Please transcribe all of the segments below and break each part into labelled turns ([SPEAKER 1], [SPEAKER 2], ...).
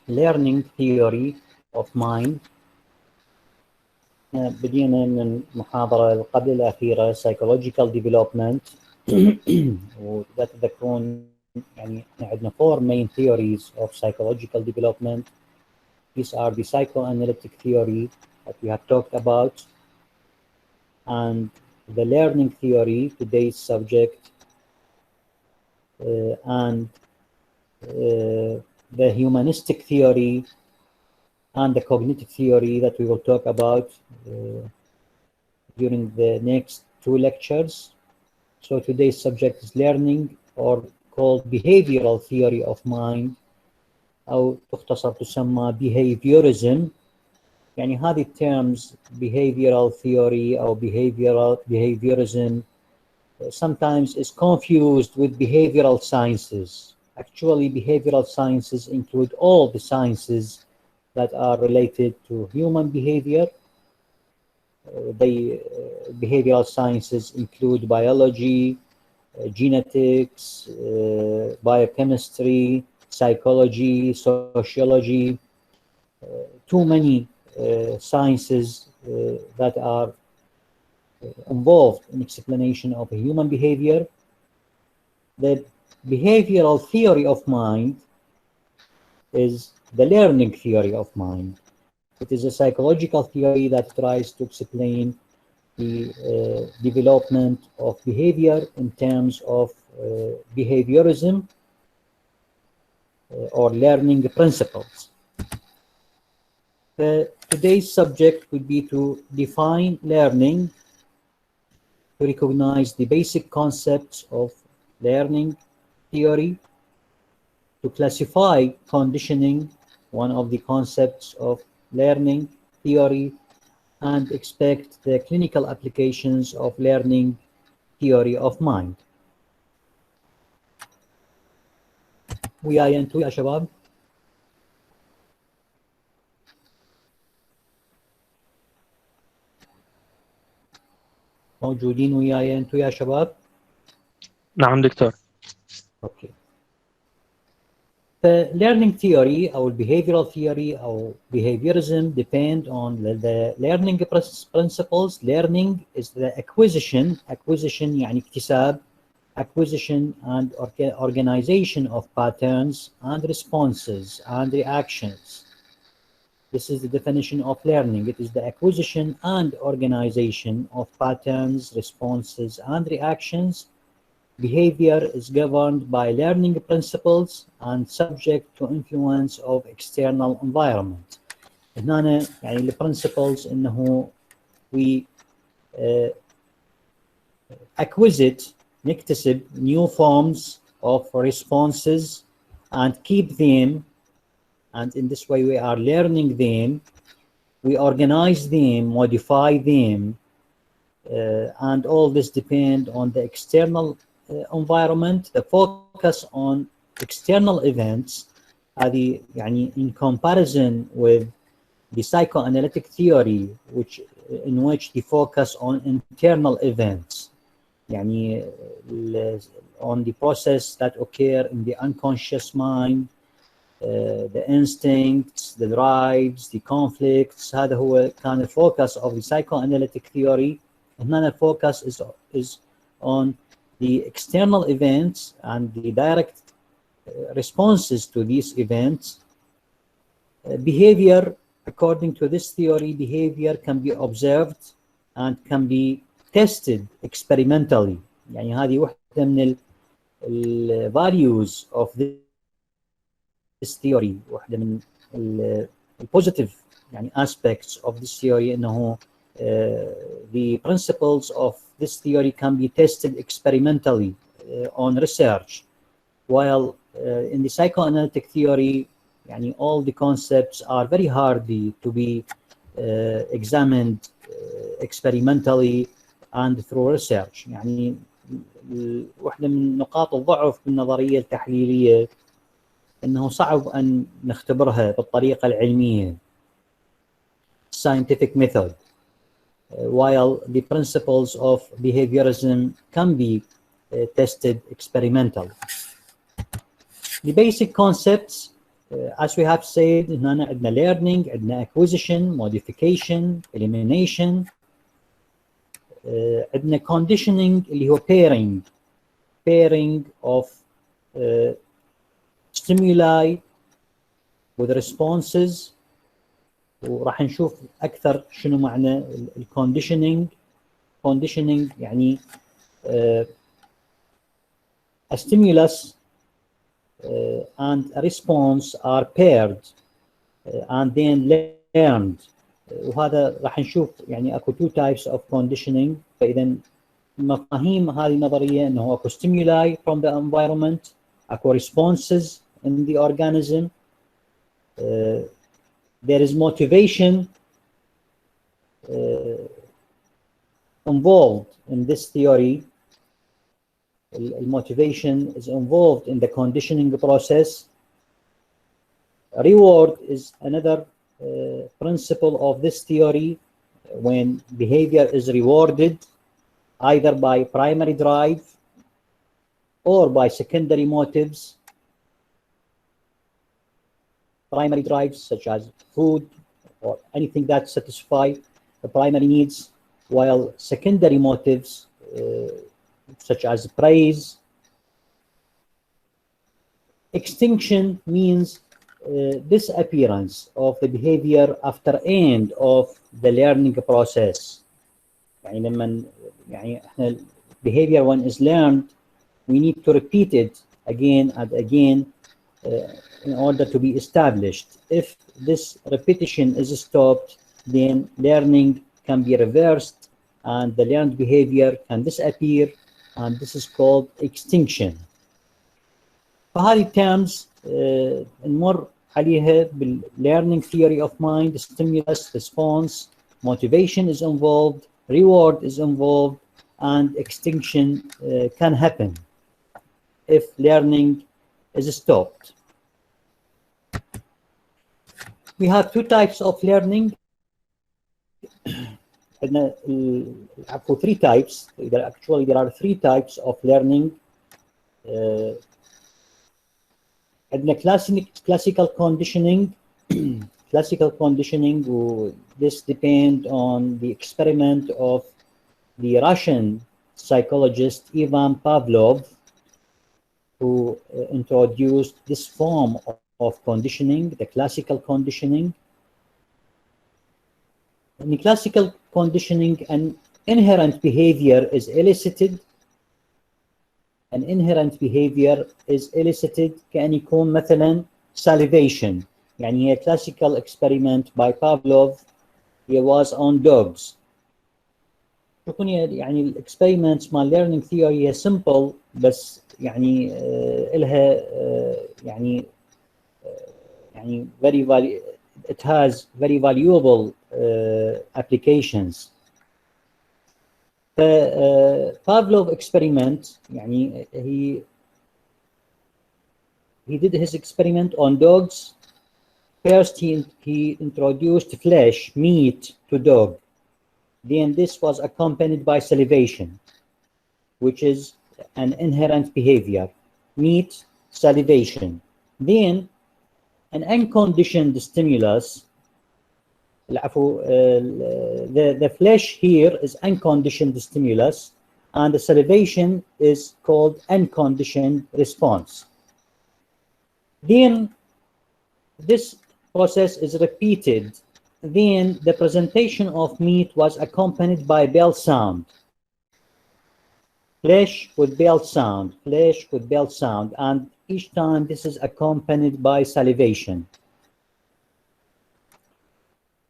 [SPEAKER 1] learning theory of mind. بدينا من المحاضرة قبل الأخيرة psychological development وإذا تذكرون يعني احنا عندنا four main theories of psychological development. These are the psychoanalytic theory that we have talked about and the learning theory, today's subject, and the humanistic theory and the cognitive theory that we will talk about during the next two lectures. So today's subject is learning, or called behavioral theory of mind, أو تختصر تسمى behaviorism. يعني هذه terms behavioral theory أو behaviorism sometimes is confused with behavioral sciences. Actually, behavioral sciences include all the sciences that are related to human behavior. Behavioral sciences include biology, genetics, biochemistry, psychology, sociology, too many sciences that are involved in explanation of human behavior. The behavioral theory of mind is the learning theory of mind. It is a psychological theory that tries to explain the development of behavior in terms of behaviorism or learning principles. Today's subject would be to define learning, to recognize the basic concepts of learning theory, to classify conditioning, one of the concepts of learning theory, and expect the clinical applications of learning theory of mind. وياي انتو يا شباب؟ موجودين وياي انتو يا شباب؟
[SPEAKER 2] نعم دكتور.
[SPEAKER 1] اوكي. The learning theory or behavioral theory or behaviorism depend on the learning principles. Learning is the acquisition يعني اكتساب, acquisition and organization of patterns and responses and reactions. This is the definition of learning. It is the acquisition and organization of patterns, responses and reactions. Behavior is governed by learning principles and subject to influence of external environment. هنا يعني the principles إنه we acquisite نكتسب new forms of responses and keep them, and in this way we are learning them, we organize them, modify them, and all this depend on the external environment. The focus on external events هذه يعني in comparison with the psychoanalytic theory in which the focus on internal events يعني on the process that occur in the unconscious mind, the instincts, the drives, the conflicts. هذا هو كان the focus of the psychoanalytic theory. هنا the focus is on the external events and the direct responses to these events. Behavior, according to this theory, behavior can be observed and can be tested experimentally. يعني هذه واحدة من ال values of this theory, واحدة من ال positive يعني aspects of this theory إنه the principles of this theory can be tested experimentally on research, while in the psychoanalytic theory يعني all the concepts are very hard to be examined experimentally and through research. يعني واحدة من نقاط الضعف بالنظرية التحليلية إنه صعب أن نختبرها بالطريقة العلمية scientific method, while the principles of behaviorism can be tested experimentally. The basic concepts as we have said, هنا عندنا learning, عندنا acquisition, modification, elimination, عندنا conditioning اللي هو pairing of stimuli with responses. وراح نشوف أكثر شنو معنى الconditioning. Conditioning يعني a stimulus and a response are paired and then learned. وهذا راح نشوف يعني اكو two types of conditioning. فاذا المفاهيم هذه النظريه انه اكو stimuli from the environment, اكو responses in the organism, there is motivation involved in this theory. Motivation is involved in the conditioning process. Reward is another principle of this theory, when behavior is rewarded either by primary drive or by secondary motives. Primary drives such as food or anything that satisfy the primary needs, while secondary motives such as praise. Extinction means disappearance of the behavior after end of the learning process. يعني لما يعني احنا behavior when is learned, we need to repeat it again and again in order to be established. If this repetition is stopped, then learning can be reversed and the learned behavior can disappear, and this is called extinction. فهذه terms نمر عليها بالlearning theory of mind. Stimulus, response, motivation is involved, reward is involved, and extinction can happen if learning is stopped. We have two types of learning. For three types. Actually, there are three types of learning. Classical conditioning. Classical conditioning, this depends on the experiment of the Russian psychologist Ivan Pavlov, who introduced this form of conditioning, the classical conditioning. In the classical conditioning, an inherent behavior is elicited. An inherent behavior is elicited كأن يكون مثلا salivation. يعني هي classical experiment by Pavlov. He was on dogs. شوفون يعني الاكسبيرمنتس مال learning theory هي simple, بس يعني إلها يعني very it has very valuable applications. The Pavlov experiment, يعني he did his experiment on dogs. First, he introduced flesh, meat to dog. Then this was accompanied by salivation, which is an inherent behavior. Meat, salivation. Then an unconditioned stimulus. The flesh here is unconditioned stimulus, and the salivation is called unconditioned response. Then this process is repeated. Then the presentation of meat was accompanied by bell sound. Flesh with bell sound, flesh with bell sound, and each time this is accompanied by salivation.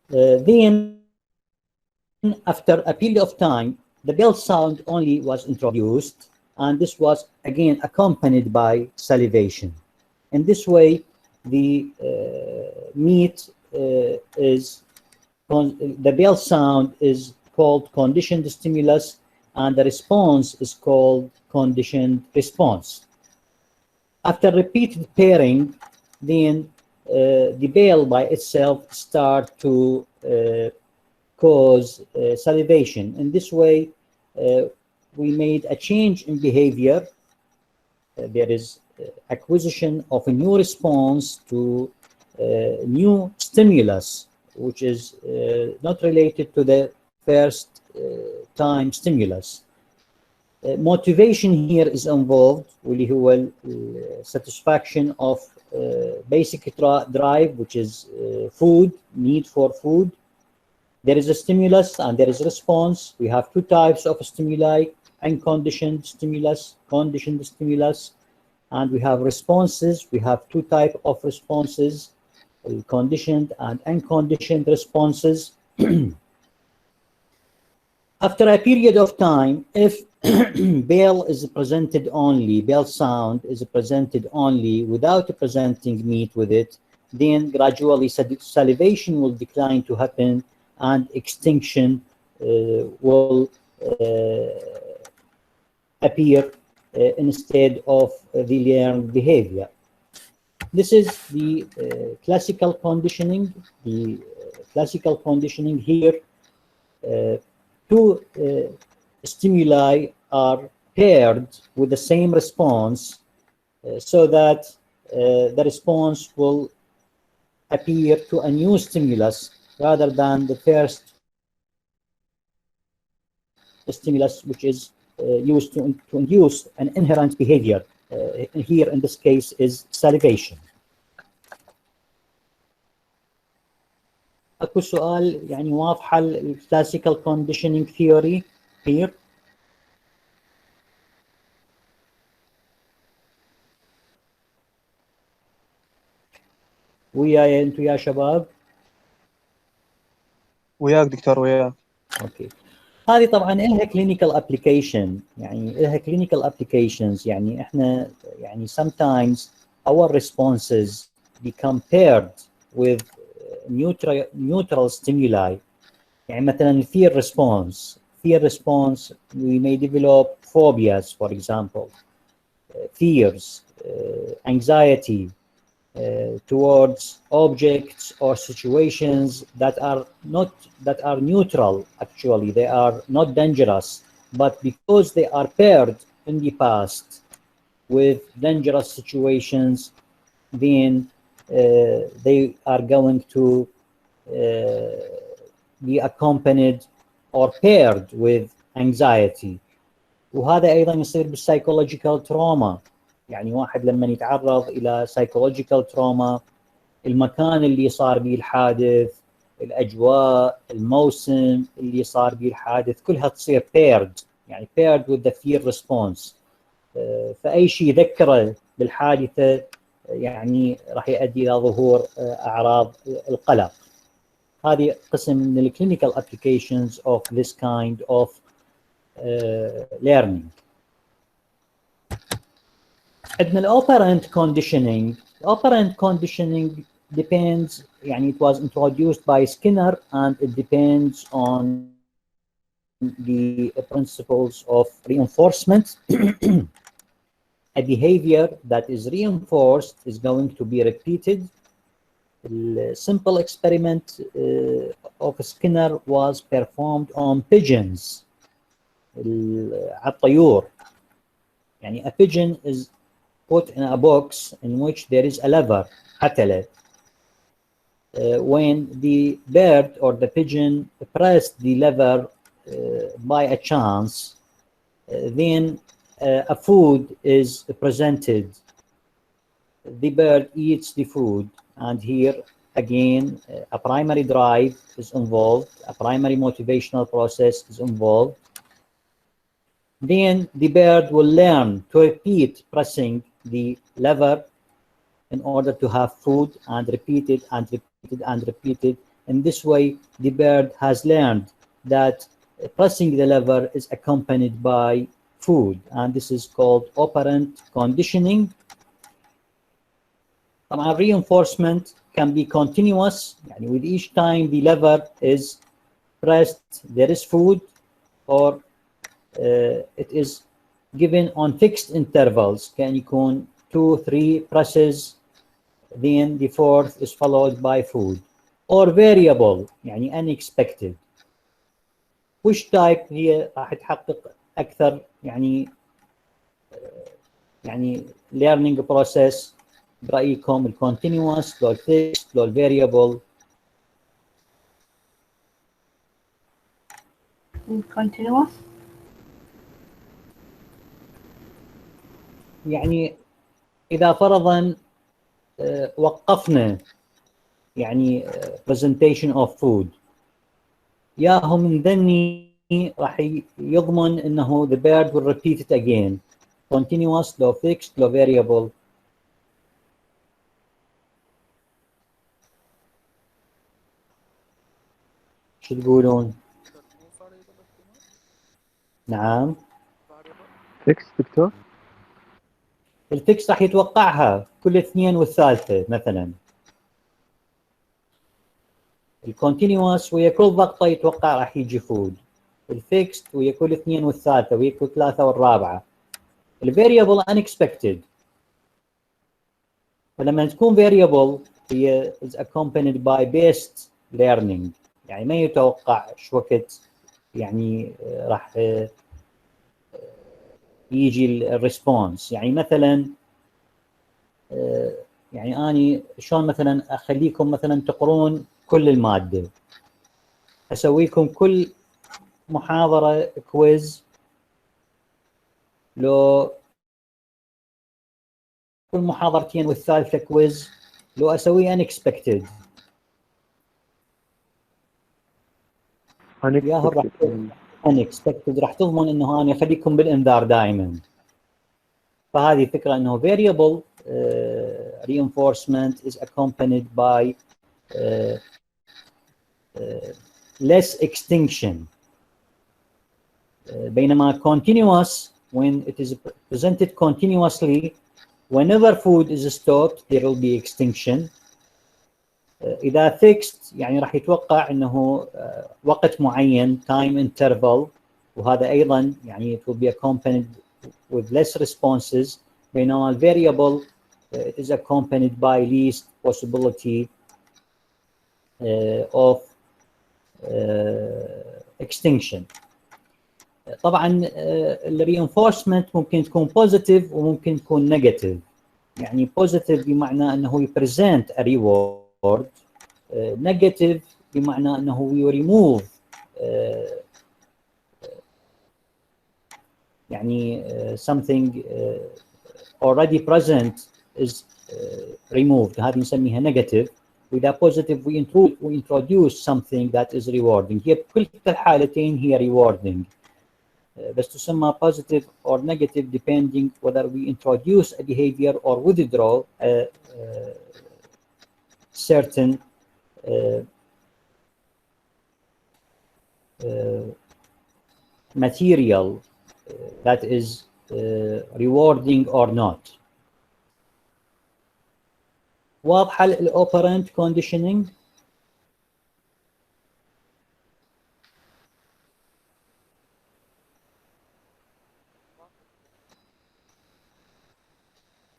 [SPEAKER 1] Then, after a period of time, the bell sound only was introduced, and this was again accompanied by salivation. In this way, the meat the bell sound is called conditioned stimulus, and the response is called conditioned response. After repeated pairing, then the bell by itself start to cause salivation. In this way, we made a change in behavior. There is acquisition of a new response to new stimulus, which is not related to the first time stimulus. Motivation here is involved, واللي هو satisfaction of basic drive, which is food, need for food. There is a stimulus and there is a response. We have two types of stimuli: unconditioned stimulus, conditioned stimulus, and we have responses. We have two types of responses: conditioned and unconditioned responses. After a period of time, if bell is presented only, bell sound is presented only without presenting meat with it, then gradually salivation will decline to happen and extinction will appear instead of the learned behavior. This is the classical conditioning. The classical conditioning here, two stimuli are paired with the same response so that the response will appear to a new stimulus rather than the first stimulus, which is used to induce an inherent behavior. Here in this case is salivation. اكو سؤال يعني واضحه الكلاسيكال كونديشنينج ثيوري here. وياي انتم يا شباب؟
[SPEAKER 2] وياك دكتور وياك.
[SPEAKER 1] اوكي. هذه طبعا لها كلينيكال ابلكيشن، يعني لها كلينيكال ابلكيشنز. يعني احنا يعني sometimes our responses become paired with neutral stimuli. يعني مثلا fear response we may develop phobias, for example, fears, anxiety towards objects or situations that are neutral. Actually, they are not dangerous, but because they are paired in the past with dangerous situations, then they are going to be accompanied or paired with anxiety. وهذا أيضا يصير بالسايكولوجيكال تروما. يعني واحد لما يتعرض إلى سايكولوجيكال تروما، المكان اللي صار به الحادث، الأجواء، الموسم اللي صار به الحادث، كلها تصير paired، يعني paired with the fear response. فأي شيء يذكره بالحادثة يعني راح يؤدي إلى ظهور أعراض القلق. هذه قسم من الكلينيكال applications of this kind of learning. عندنا الأوبرانت conditioning. Operant conditioning depends، يعني it was introduced by Skinner and it depends on the principles of reinforcement. A behavior that is reinforced is going to be repeated. The simple experiment of Skinner was performed on pigeons. الطيور. يعني a pigeon is put in a box in which there is a lever, عتلة. When the bird or the pigeon pressed the lever by a chance, then a food is presented. The bird eats the food, and here again a primary drive is involved, a primary motivational process is involved. Then the bird will learn to repeat pressing the lever in order to have food, and repeat it and repeat it and repeat it. In this way, the bird has learned that pressing the lever is accompanied by food, and this is called operant conditioning. Reinforcement can be continuous, يعني with each time the lever is pressed there is food, or it is given on fixed intervals. كان يكون 2-3 presses, then the fourth is followed by food. Or variable، يعني unexpected. which type هي راح تحقق أكثر يعني يعني learning process برأيكم الكونتينوس لو الفيكس لو الفاريبل؟
[SPEAKER 3] continuous.
[SPEAKER 1] يعني إذا فرضا وقفنا يعني presentation of food، ياهم من ذني راح يضمن انه the bird will repeat it again continuous لو fixed لو variable؟ شو تقولون؟ نعم
[SPEAKER 2] فيكس دكتور.
[SPEAKER 1] الفيكس راح يتوقعها كل اثنين والثالثة مثلا، الكونتينوس ويا كل ضغطة يتوقع راح يجي فود، الفيكست ويا كل اثنين والثالثة ويا كل ثلاثة والرابعة، الفاريبل unexpected. فلما تكون variable هي is accompanied by based learning، يعني ما يتوقع شو وقت يعني راح يجي الريسبونس. يعني مثلا يعني اني شلون مثلا اخليكم مثلا تقرون كل الماده، اسويكم كل محاضره كويز، لو كل محاضرتين والثالثه كويز، لو اسوي unexpected ياهو راح unexpected راح تضمن انه انا اخليكم بالانذار دائما. فهذه فكره انه variable reinforcement is accompanied by less extinction، بينما continuous when it is presented continuously whenever food is stopped there will be extinction. إذا fixed يعني راح يتوقع أنه وقت معين time interval، وهذا أيضا يعني it will be accompanied with less responses، بينما variable it is accompanied by least possibility of extinction. طبعا الرينفورسمنت ممكن تكون بوزيتيف وممكن تكون نيجاتيف. يعني بوزيتيف بمعنى انه يبريزنت ا ريورد، نيجاتيف بمعنى انه يريموف يعني something already present is removed، هذه نسميها نيجاتيف. واذا بوزيتيف we introduce something that is rewarding. هي بكل الحالتين هي rewarding، بس تسمى positive or negative depending whether we introduce a behavior or withdraw a certain material that is rewarding or not. واضحة الأوبرنت conditioning؟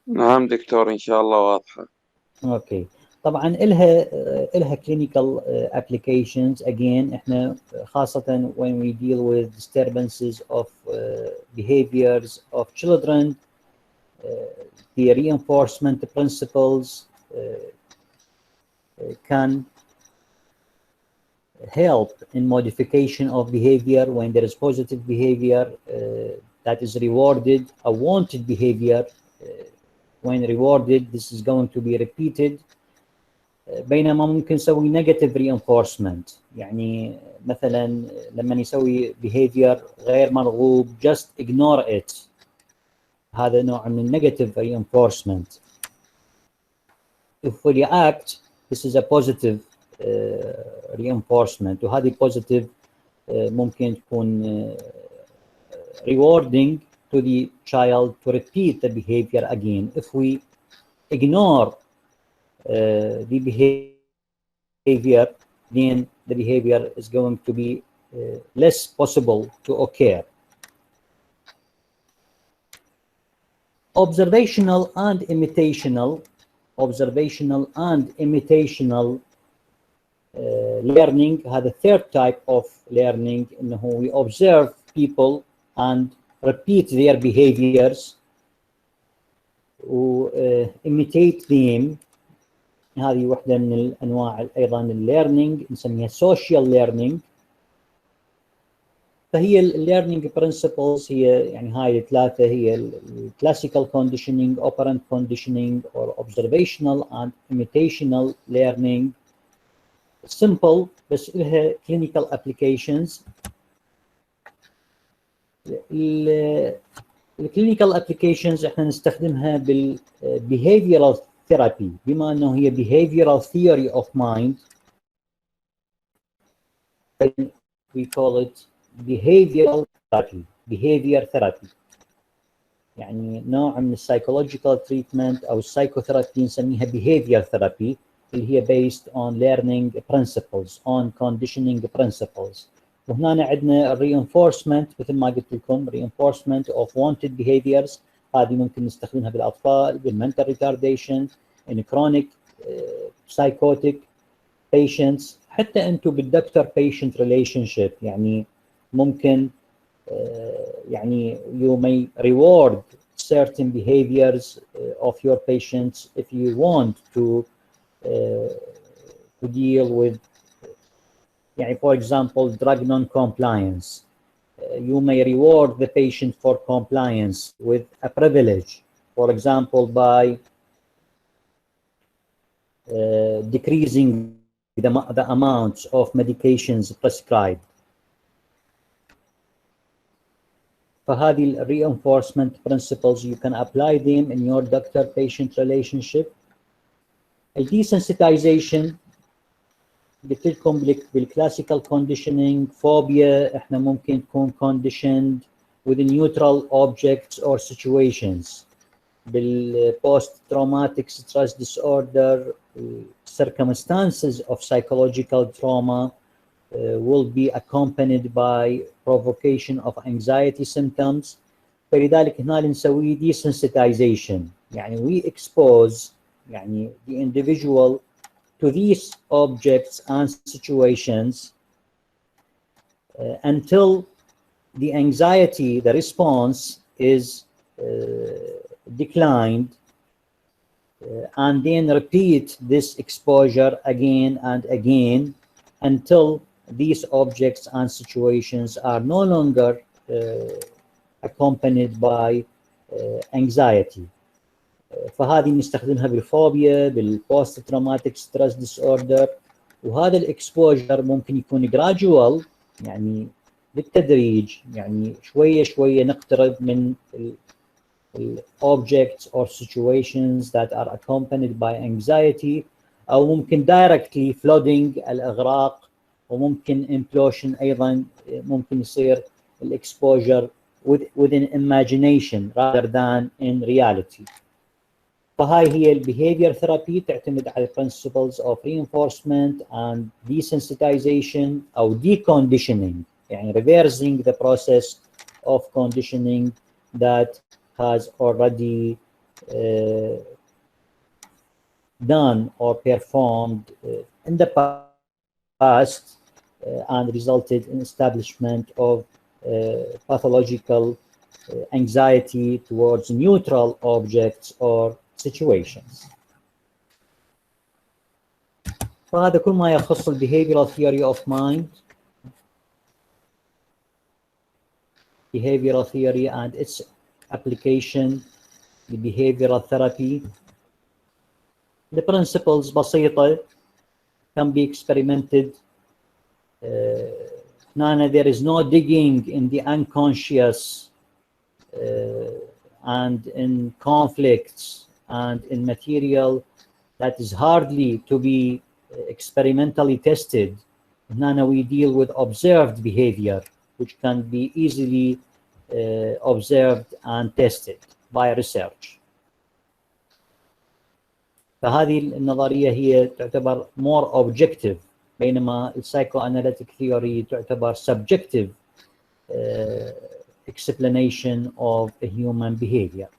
[SPEAKER 4] نعم دكتور إن شاء الله واضحة.
[SPEAKER 1] اوكي. طبعا إلها clinical applications again. احنا خاصة when we deal with disturbances of behaviors of children, the reinforcement principles can help in modification of behavior when there is positive behavior that is rewarded, a wanted behavior when rewarded this is going to be repeated. بينما ممكن نسوي negative reinforcement، يعني مثلا لما يسوي behavior غير مرغوب just ignore it، هذا نوع من negative reinforcement. If we react this is a positive reinforcement، وهذه positive ممكن تكون rewarding to the child to repeat the behavior again. If we ignore the behavior, then the behavior is going to be less possible to occur. Observational and imitational learning. هذا third type of learning، انه we observe people and repeat their behaviors. و imitate them. هذه واحدة من الأنواع أيضا الليرنينج نسميها social learning. فهي الليرنينج برنسبلز هي يعني هاي الثلاثة هي الكلاسيكال كونديشنينج، operant conditioning or observational and imitational learning. simple بس لها clinical applications. الكلينيكال ابلكيشنز احنا نستخدمها بالbehavioral therapy بما انه هي behavioral theory of mind. We call it behavioral therapy, behavior therapy. يعني نوع من السايكولوجيكال تريتمنت او السايكوثيرابي نسميها behavior therapy اللي هي based on learning principles, on conditioning principles. وهنا عندنا reinforcement مثل ما قلت لكم reinforcement of wanted behaviors. هذه ممكن نستخدمها بالاطفال بالmental retardation in chronic psychotic patients. حتى انتم بالدكتور patient relationship يعني ممكن يعني you may reward certain behaviors of your patients if you want to deal with يعني for example drug non-compliance. You may reward the patient for compliance with a privilege, for example by decreasing the amounts of medications prescribed. فهذه reinforcement principles you can apply them in your doctor-patient relationship. Desensitization قلت لكم بالclassical conditioning phobia احنا ممكن تكون conditioned with neutral objects or situations. بالpost-traumatic stress disorder circumstances of psychological trauma will be accompanied by provocation of anxiety symptoms. فلذلك هنا نسوي desensitization يعني we expose يعني the individual to these objects and situations until the anxiety, the response is declined, and then repeat this exposure again and again until these objects and situations are no longer accompanied by anxiety. فهذه نستخدمها بالفوبيا بالبوست تروماتيك ستريس ديس اوردر. وهذا الاكسبوجر ممكن يكون جرادوال يعني بالتدريج يعني شويه شويه نقترب من objects or situations that are accompanied by anxiety او ممكن directly flooding الاغراق وممكن implosion ايضا ممكن يصير الاكسبوجر within imagination rather than in reality. فهاي هي البيهيفير ثيرابي تعتمد على principles of reinforcement and desensitization أو deconditioning يعني reversing the process of conditioning that has already done or performed in the past and resulted in establishment of pathological anxiety towards neutral objects or situations. فهذا كل ما يخص behavioral theory of mind, behavioral theory and its application, the behavioral therapy. The principles بسيطة can be experimented. There is no digging in the unconscious and in conflicts and in material that is hardly to be experimentally tested. Now we deal with observed behavior, which can be easily observed and tested by research. فهذه النظرية هي تعتبر more objective بينما psychoanalytic theory تعتبر subjective explanation of a human behavior.